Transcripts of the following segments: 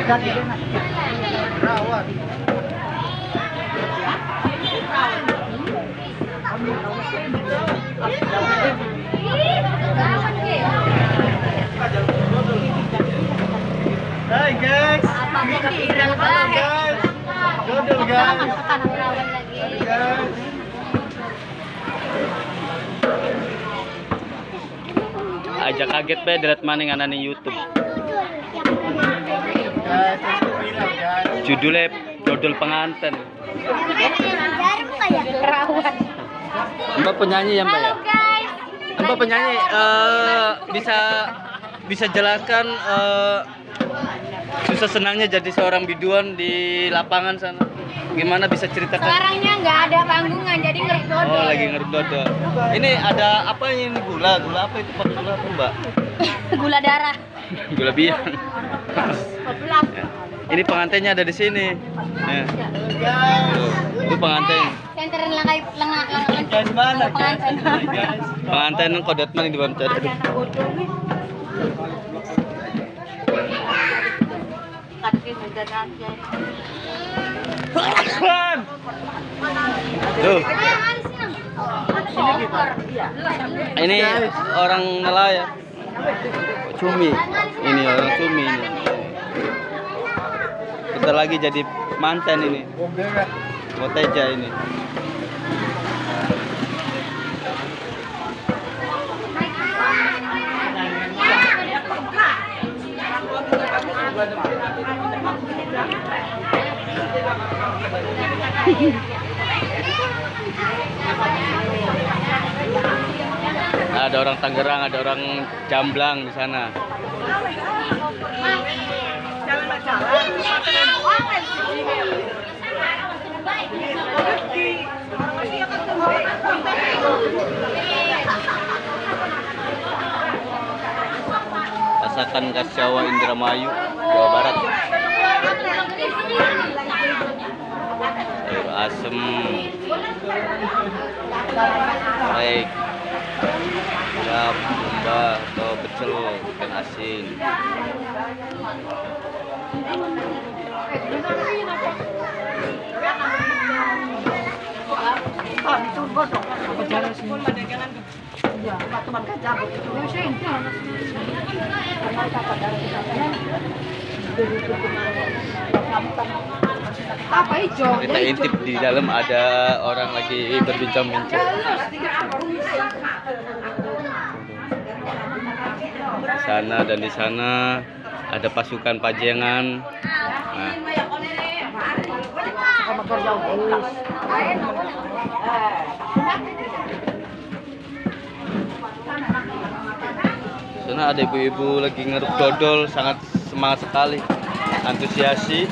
Rawat. Hai guys. Halo guys. Dodol guys. Guys. Aja kaget be dilihat maning anane YouTube. Guys, film guys. Judulnya dodol pengantin. Mbak penyanyi ya Mbak ya? Mbak penyanyi bisa jelaskan susah senangnya jadi seorang biduan di lapangan sana. Gimana bisa ceritakan? Sekarangnya nggak ada panggungan, jadi ngeruk dodol. Oh, lagi ngeruk dodol. Ini ada apa ini gula? Gula apa itu? Pakai gula apa, Mbak? Gula darah. Gula biang. Ya. Ini pengantinnya ada di sini. Ya. Itu pengantin. Senterin lengai Guys, mana guys? pengantin. Guys. Pengantin yang kodot mana di bawah tadi? Tuh. Ini orang nelayan. Cumi. Ini orang cumi ini. Bentar lagi jadi mantan ini. Moteja ini. Ada orang Tangerang, ada orang Jamblang di sana. Masakan khas Jawa Indramayu, Jawa Barat. Sayur asem, baik, ya, bumba atau pecel, ikan asin. Kita intip di dalam ada orang lagi berbincang-bincang. Di sana dan di sana ada pasukan Pajengan. Nah. Sana ada ibu-ibu lagi ngeruk dodol, sangat semangat sekali, antusiasi.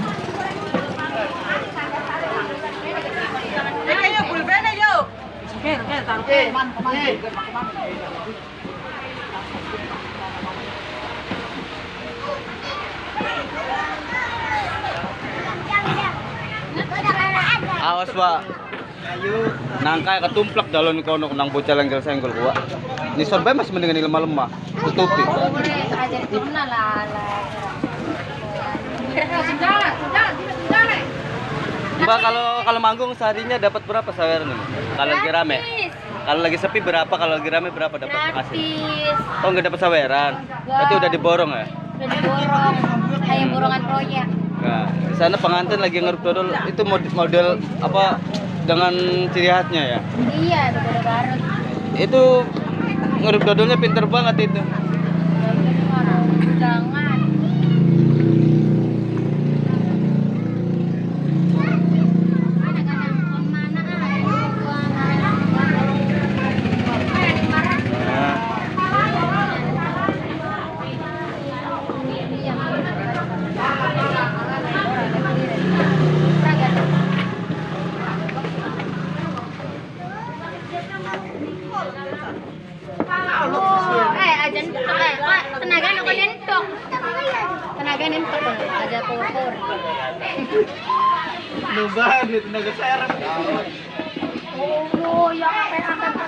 Awas Pak, nangka ketumplak dalam kono nang bocah lenggel senggol gua. Ini sorbe masih mendingan ini lemah-lemah, tutupi. Mbak kalau manggung seharinya dapat berapa saweran ini? Kalau lagi rame? Kalau lagi sepi berapa? Kalau lagi rame berapa dapat penghasilan? Oh nggak dapat saweran? Berarti udah diborong ya? Udah diborong, kayak borongan proyek. Nah, di sana pengantin lagi ngeruk dodol itu model apa dengan ciri khasnya ya? Iya, dodol Garut. Itu ngeruk dodolnya pinter banget itu. Jangan. Tenaga nukul nentok. Tenaga nentok aja power. Nubahan di tenaga serem. Oh, yang apa